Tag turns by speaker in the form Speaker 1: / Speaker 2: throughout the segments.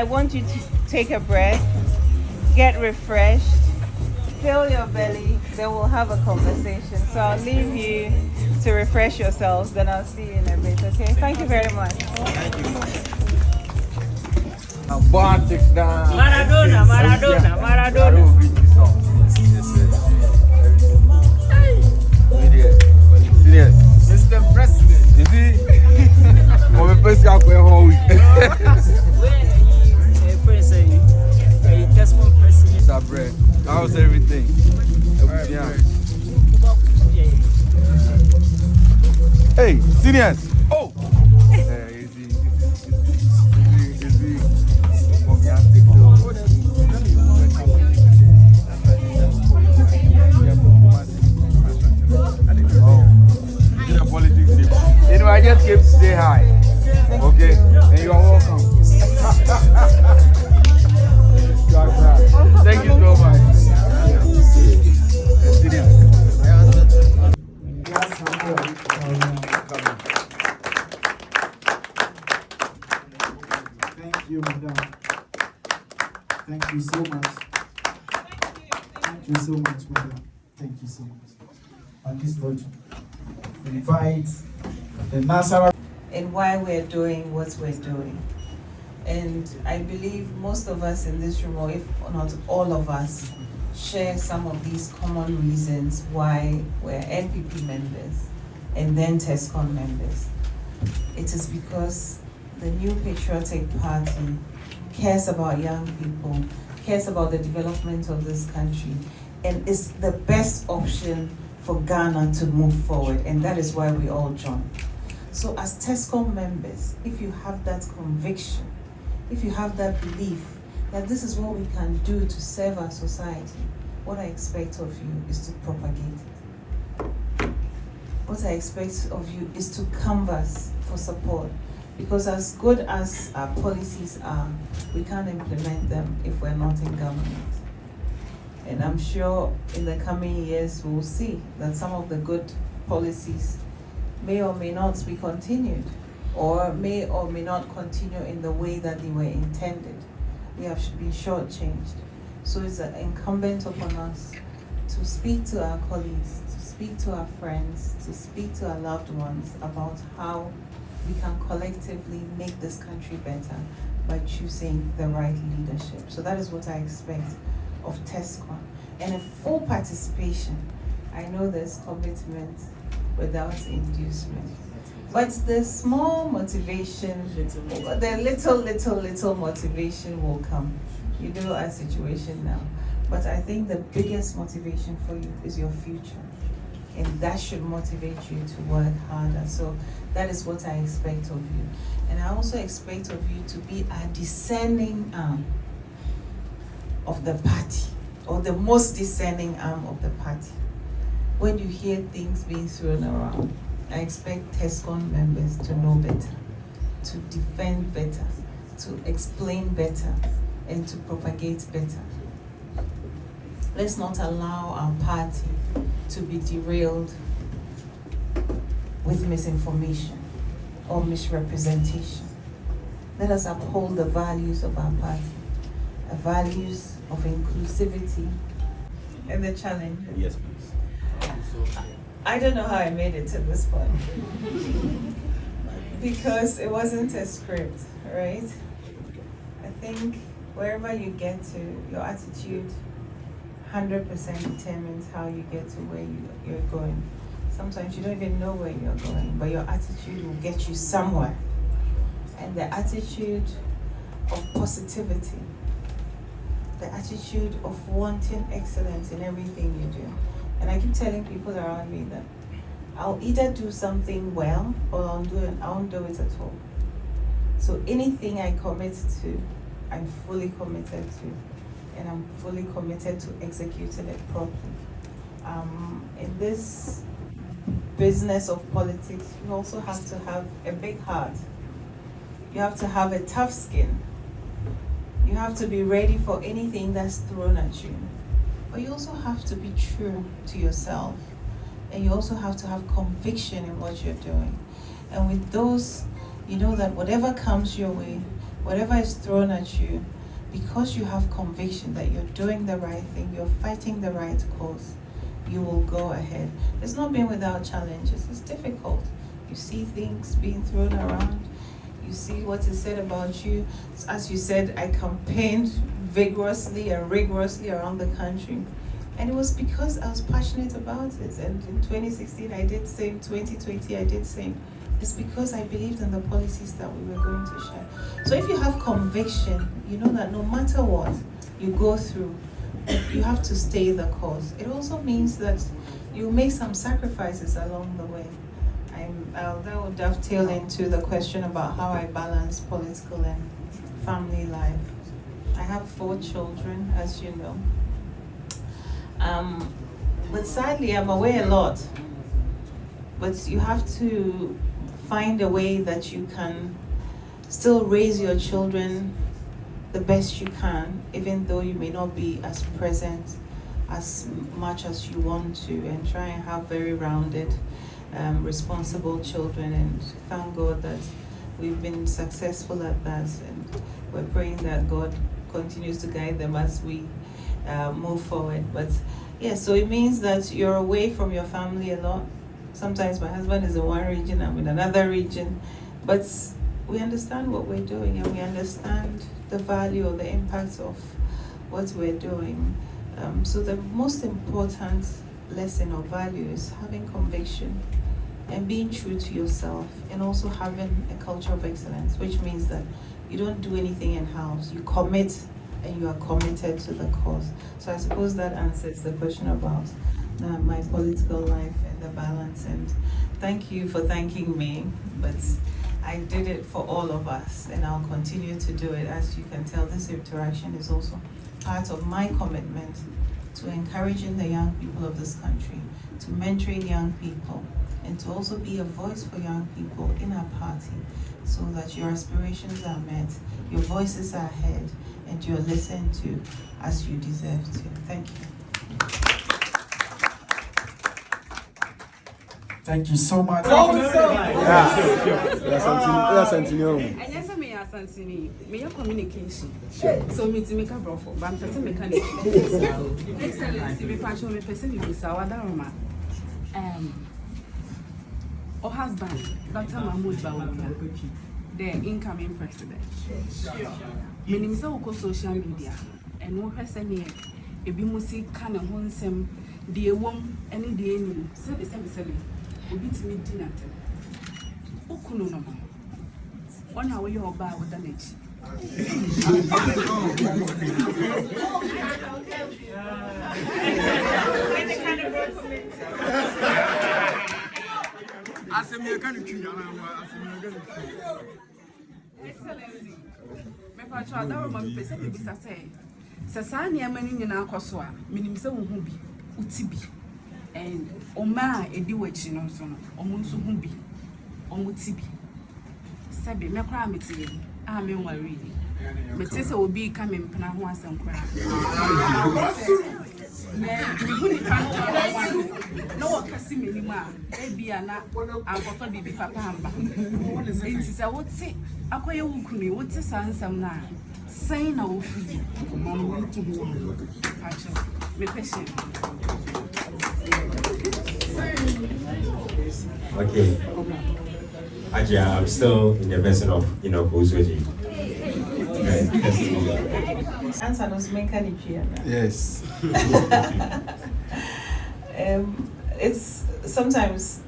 Speaker 1: I want you to take a breath, get refreshed, fill your belly, then we'll have a conversation. So I'll leave you to refresh yourselves, then I'll see you in a bit, okay? Thank you very much.
Speaker 2: Thank you.
Speaker 3: Maradona.
Speaker 2: Serious.
Speaker 3: Mr. President.
Speaker 2: You see? I'm a person going home.
Speaker 3: TESCON president.
Speaker 2: Bread. How's everything? Yeah. Hey, seniors. Oh. Anyway, I just came to say hi. Okay, and you are welcome. Thank you so much.
Speaker 4: Thank you, madam. Thank you so much. Thank you so much, madam. Thank you so much. On this note, invite the Nasara
Speaker 1: And why we're doing what we're doing. And I believe most of us in this room, or if not all of us, share some of these common reasons why we're NPP members and then TESCON members. It is because the New Patriotic Party cares about young people, cares about the development of this country, and is the best option for Ghana to move forward, and that is why we all join. So as TESCON members, if you have that conviction, if you have that belief that this is what we can do to serve our society, what I expect of you is to propagate it. What I expect of you is to canvass for support. Because as good as our policies are, we can't implement them if we're not in government. And I'm sure in the coming years we'll see that some of the good policies may or may not be continued, or may not continue in the way that they were intended. We have been shortchanged. So it's incumbent upon us to speak to our colleagues, to speak to our friends, to speak to our loved ones about how we can collectively make this country better by choosing the right leadership. So that is what I expect of TESCON. And a full participation. I know there's commitment without inducement. But the small motivation, the little motivation will come. You know our situation now. But I think the biggest motivation for you is your future. And that should motivate you to work harder. So that is what I expect of you. And I also expect of you to be a discerning arm of the party, or the most discerning arm of the party. When you hear things being thrown around, I expect TESCON members to know better, to defend better, to explain better, and to propagate better. Let's not allow our party to be derailed with misinformation or misrepresentation. Let us uphold the values of our party, the values of inclusivity and the challenge.
Speaker 2: Yes, please.
Speaker 1: I don't know how I made it to this point because it wasn't a script, right? I think wherever you get to, your attitude 100% determines how you get to where you're going. Sometimes you don't even know where you're going, but your attitude will get you somewhere. And the attitude of positivity, the attitude of wanting excellence in everything you do. And I keep telling people around me that I'll either do something well or I won't do it at all. So anything I commit to, I'm fully committed to. And I'm fully committed to executing it properly. In this business of politics, you also have to have a big heart. You have to have a tough skin. You have to be ready for anything that's thrown at you. But you also have to be true to yourself. And you also have to have conviction in what you're doing. And with those, you know that whatever comes your way, whatever is thrown at you, because you have conviction that you're doing the right thing, you're fighting the right cause, you will go ahead. It's not been without challenges. It's difficult. You see things being thrown around. You see what is said about you. As you said, I campaigned vigorously and rigorously around the country. And it was because I was passionate about it. And in 2016, I did same. 2020, I did same. It's because I believed in the policies that we were going to share. So if you have conviction, you know that no matter what you go through, you have to stay the course. It also means that you make some sacrifices along the way. That will dovetail into the question about how I balance political and family life. I have 4 children, as you know. But sadly, I'm away a lot. But you have to find a way that you can still raise your children the best you can, even though you may not be as present as much as you want to, and try and have very rounded, responsible children. And thank God that we've been successful at that, and we're praying that God continues to guide them as we move forward. But yeah, so it means that you're away from your family a lot. Sometimes my husband is in one region, I'm in another region, but we understand what we're doing, and we understand the value or the impact of what we're doing. So the most important lesson or value is having conviction and being true to yourself, and also having a culture of excellence, which means that you don't do anything in-house. You commit, and you are committed to the cause. So I suppose that answers the question about my political life and the balance. And thank you for thanking me, but I did it for all of us, and I'll continue to do it. As you can tell, this interaction is also part of my commitment to encouraging the young people of this country, to mentoring young people, and to also be a voice for young people in our party, so that your aspirations are met, your voices are heard, and you're listened to as you deserve to. Thank you.
Speaker 4: Thank you so much.
Speaker 5: Me communication. So me to make a brofo, but I'm person mechanic. Excellency, me passion me person you say Wadaroma. Or husband, Dr. Mahama Bawumia, the incoming president. Meaning so go social media, and one person here, a bimusi can and honsem, the womb, any the enemy, 777, will be to me dinner. Okuno. 1 hour you're about with the next. Excellency, my patron, I don't remember saying this. I say, Sasani, I'm in Akoswa, meaning so hubi, utibi, and Oma, a dewitching on son, Omunsu hubi, Omutibi. Sabi, me cry me to you. I'm in my reading. Matissa will be coming Panahuas and cry. No one can see me anymore. Maybe I'm not. I'm going to be Papa. It is a would say, Akoya Wukuni, what's a son some now? Saying I will feed you. Me patient.
Speaker 6: Okay. Ajia, I'm still in the person of Kozweji.
Speaker 1: Answer was mechanic here.
Speaker 2: Yes.
Speaker 1: It's sometimes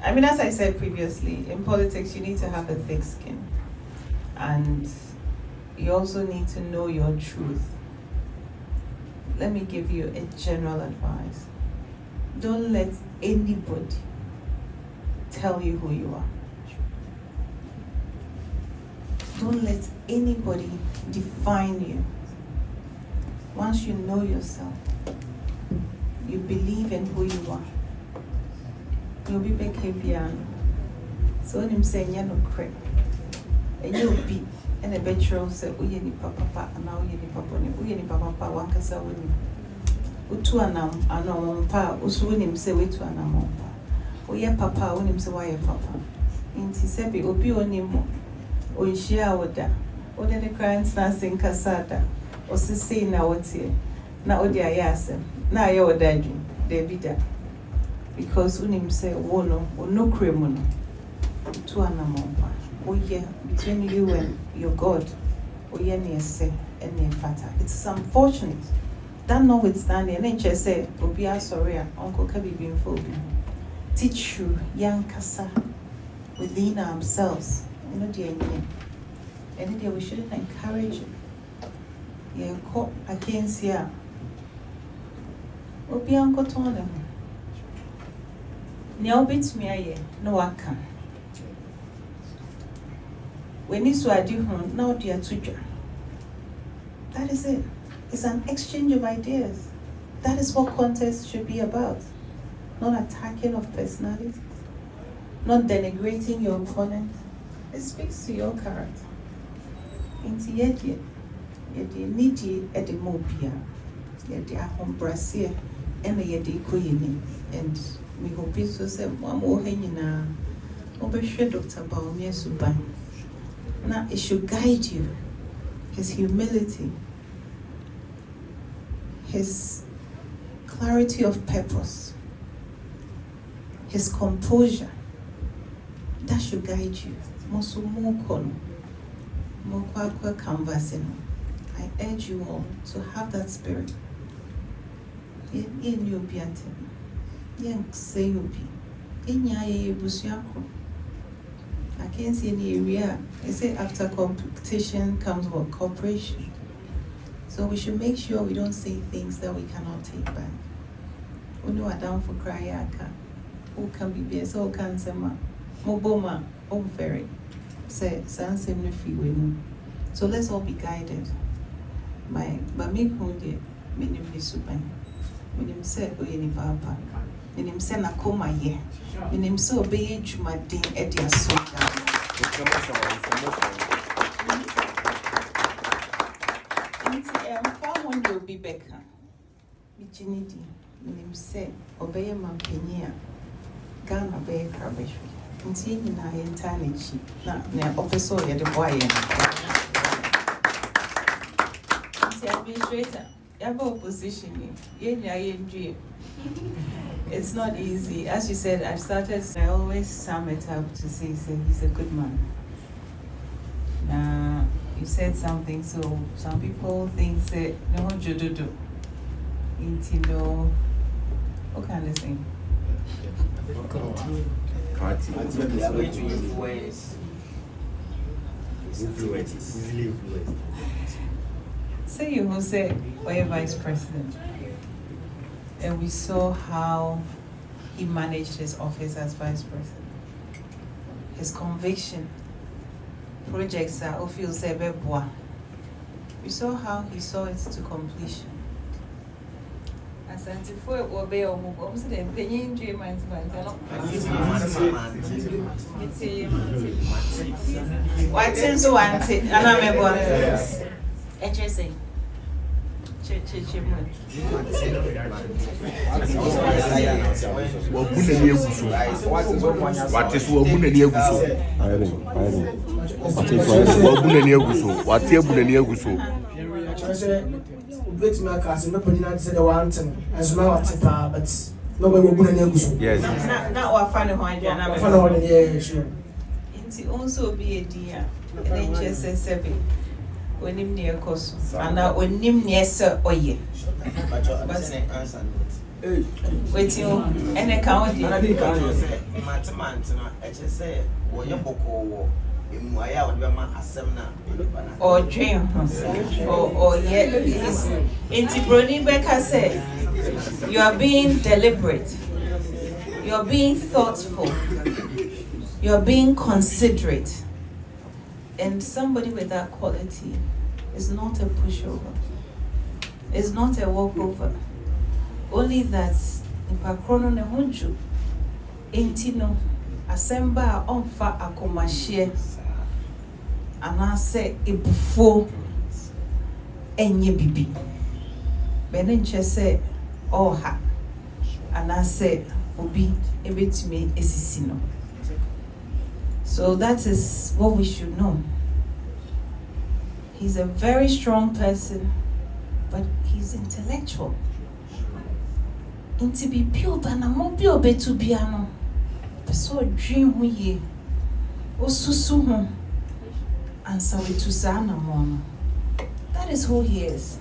Speaker 1: as I said previously, in politics you need to have a thick skin, and you also need to know your truth. Let me give you a general advice. Don't let anybody tell you who you are. Don't let anybody define you. Once you know yourself, you believe in who you are. You'll be back here. So when I'm saying you're not correct, and you'll be in a bedroom say, "Uye ni papa, and now uye ni papa, uye ni papa, wankasa uni." Utu anam pa, usuuni mse wetu anamompa. Oye papa, oni mse waye papa. Inti sebi obi onimo. Onshia oda. Ode ne clients na sin kasada. Osisi na wotie. Na ode ayasem. Na aye odadwi. Debi da. Because unim say wono kremu no. To anamompa. Oye between you and your God. Oye ne ese ene fata. It's unfortunate. That notwithstanding, and then just say, Obia sorry, Uncle Kabi being phobic. Teach you young kasa within ourselves. You know, dear me. And then we should encourage you. Yeah, caught against here. Obia Uncle Tona. Now beats me a no I can. When you saw do now dear tutor. That is it. It's an exchange of ideas. That is what contest should be about. Not attacking of personalities, not denigrating your opponent. It speaks to your character. Inti yedi nidi edi mobia, yedi ahombrasia, ene yedi koyini. And we hope so say mamo henyina, obeshe Dr. Bawumia Suban. Now it should guide you. His humility, his clarity of purpose, his composure, that should guide you. I urge you all to have that spirit. I can't see any area. They say after competition comes what? Cooperation. So we should make sure we don't say things that we cannot take back. We know are down for cry. Who can be there? So can say ma, moboma, very. Say sans free we. So let's all be guided. My me hunde, me nim be super. Me nim say oyeni papa. Me nim say na koma ye. Me nim say obey juma din e dia so. You'll be back. Michinidi, minim say, obey a man penia, Ghana bay crabbish. Continue na entirely cheap. Na officer, you're the boy. Administrator, you have opposition. It's not easy. As you said, I always sum it up to say he's a good man. Now, you said something, so some people think say no do. Intino, what kind of thing?
Speaker 3: They are going to influence.
Speaker 1: Say you who say we're vice president, and we saw how he managed his office as vice president. His conviction. Projects are official sebeboa. We saw how he saw it to completion. As antifo obey omugo, so they playing dream and what things want it? And I'm a HSA.
Speaker 2: What is
Speaker 1: also be a dear. When him near Cosu, and now when him near Sir Oye. Wait, you and a county. Or dream, or yet is Brony Becker said, you are being deliberate, you are being thoughtful, you are being considerate. And somebody with that quality is not a pushover. It's not a walkover. Only that in Pakrono Nehunju, Intino, Asemba onfa akomashie, and I say ibufo enye bibi. Benenche say oha, and I say obi ebetime esisino. So that is what we should know. He's a very strong person, but he's intellectual. Inti bi pio bana mo bi obetu bia no. Peso dream ho ye. Osusu ho. Ansa we to sana mo. That is who he is.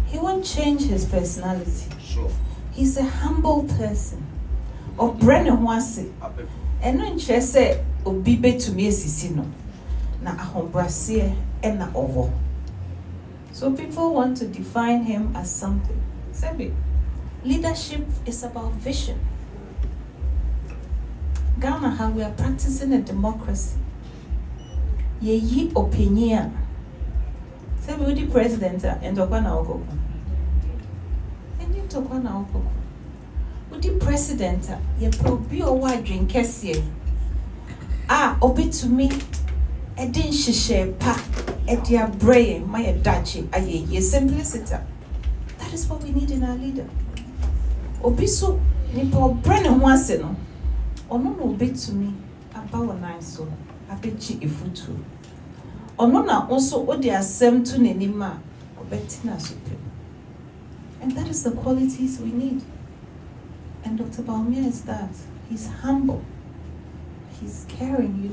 Speaker 1: He won't change his personality.
Speaker 3: Sure.
Speaker 1: He's a humble person. Obrene ho ase. Eno nche se obi betumi esisi no. Na ahombrase e na owo. So people want to define him as something. Sebi, leadership is about vision. Ghana, how we are practicing a democracy. Ye opinion. Sebi, we the president and Okwana Okoko. And you Okwana Okoko. We the president, ye probi o wa drink kesiye. Obi to me. Edin shishe pa edia brain my dachi aye ye simplicity. That is what we need in our leader. Obiso nipo brain ho ase no. Ono no obi to me abawo nan so abechi ifutu. Ono na also odi asem to nenima obeti na super. And that is the qualities we need. And Dr. Bawumia is that. He's humble. He's caring, he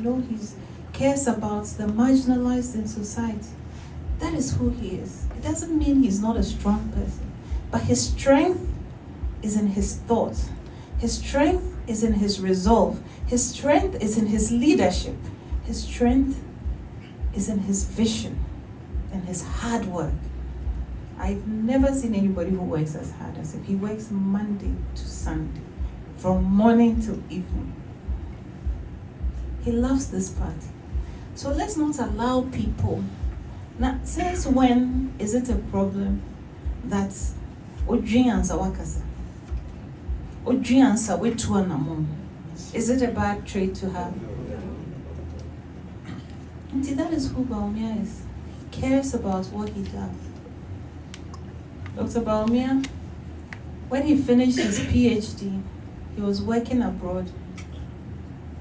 Speaker 1: cares about the marginalized in society. That is who he is. It doesn't mean he's not a strong person, but his strength is in his thoughts. His strength is in his resolve. His strength is in his leadership. His strength is in his vision and his hard work. I've never seen anybody who works as hard as him. He works Monday to Sunday, from morning to evening. He loves this party. So let's not allow people. Now, since when is it a problem that Odriansa wakasa? Odriansa wetuanamon? Is it a bad trait to have? And that is who Bawumia is. He cares about what he does. Dr. Bawumia, when he finished his PhD, he was working abroad.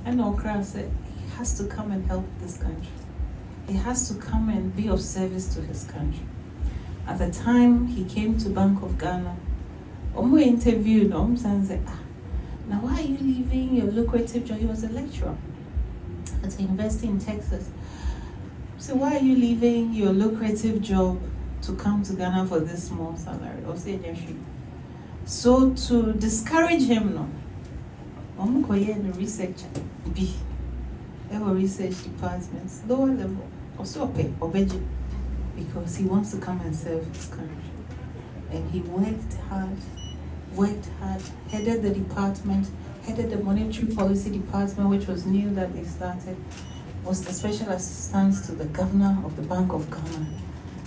Speaker 1: And Okra said, he has to come and help this country. He has to come and be of service to his country. At the time he came to Bank of Ghana, Omo interviewed him and said, now why are you leaving your lucrative job? He was a lecturer at a university in Texas. So why are you leaving your lucrative job to come to Ghana for this small salary? So to discourage him, no, Omo koye no researcher B. There were research departments, lower level, also pay obeji, because he wants to come and serve his country. And he worked hard, headed the department, headed the monetary policy department, which was new that they started, was the special assistant to the governor of the Bank of Ghana.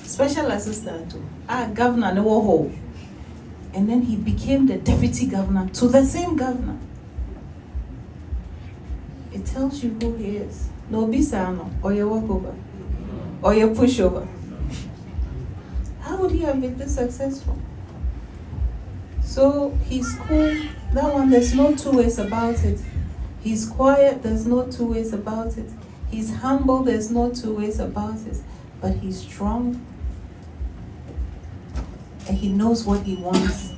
Speaker 1: Special assistant to governor no. And then he became the deputy governor to the same governor. It tells you who he is. No bisano, or your walkover, or your pushover. How would he have been this successful? So he's cool. That one, there's no two ways about it. He's quiet, there's no two ways about it. He's humble, there's no two ways about it. But he's strong, and he knows what he wants.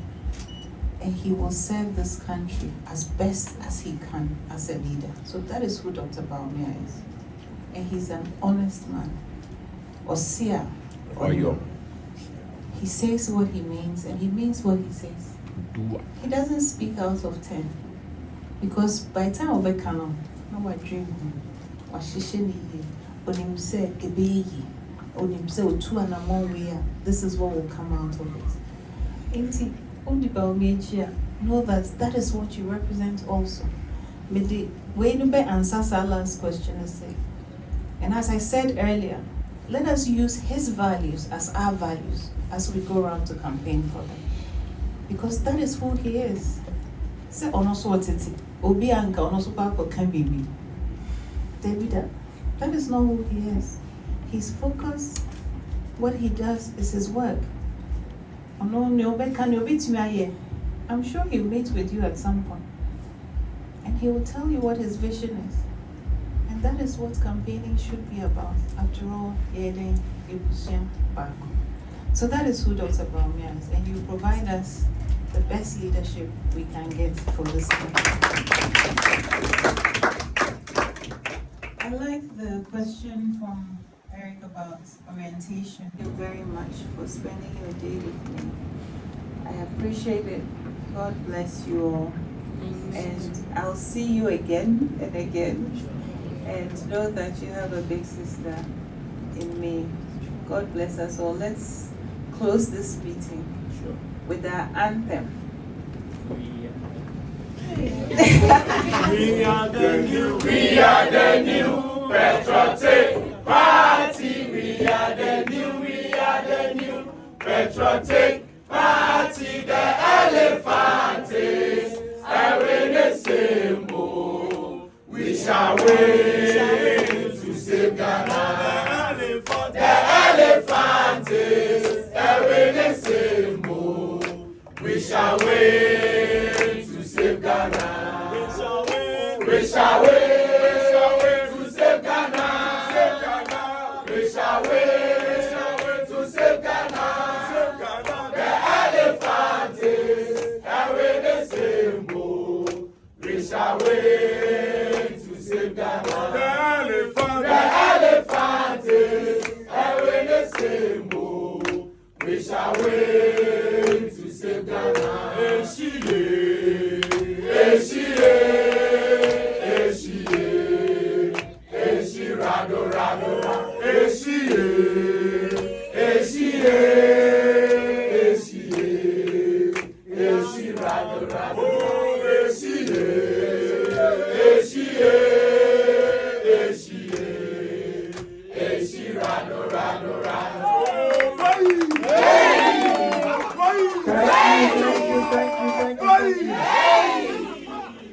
Speaker 1: And he will serve this country as best as he can as a leader. So that is who Dr. Bawumia is. And he's an honest man. Osia. He says what he means, and he means what he says. He doesn't speak out of 10. Because by the time of Bekano, no I dream him. This is what will come out of it. Know that is what you represent also. Way to answer our last question is, and as I said earlier, let us use his values as our values as we go around to campaign for them. Because that is who he is. Say onoso otiti, obi anka onoso pako can be me. David, that is not who he is. He's focused. What he does is his work. I'm sure he'll meet with you at some point. And he will tell you what his vision is. And that is what campaigning should be about. After all, So that is who Dr. Bawumia is, and you provide us the best leadership we can get for this country. I like the question from Eric about orientation. Thank you very much for spending your day with me. I appreciate it. God bless you all. And I'll see you again and again. And know that you have a big sister in me. God bless us all. Let's close this meeting with our anthem.
Speaker 3: We are the new patriotic party. We are the new patriotic party. The elephant is a symbol. We shall win to save Ghana. The elephant is a symbol. We shall win to save Ghana. We shall win to save Ghana. We shall win to save Ghana. The elephant is a symbol. We shall win to save Ghana. The elephant is a symbol. We shall win to save Ghana. Rado, rado,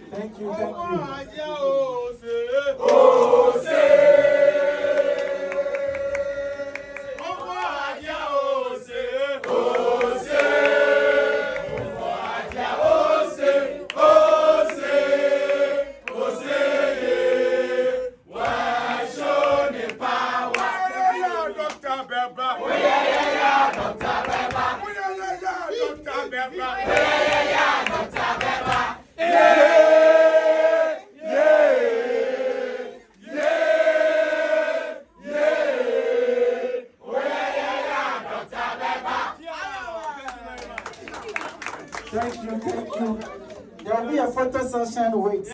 Speaker 4: Thank you. Thank you. There will be a photo session. Wait.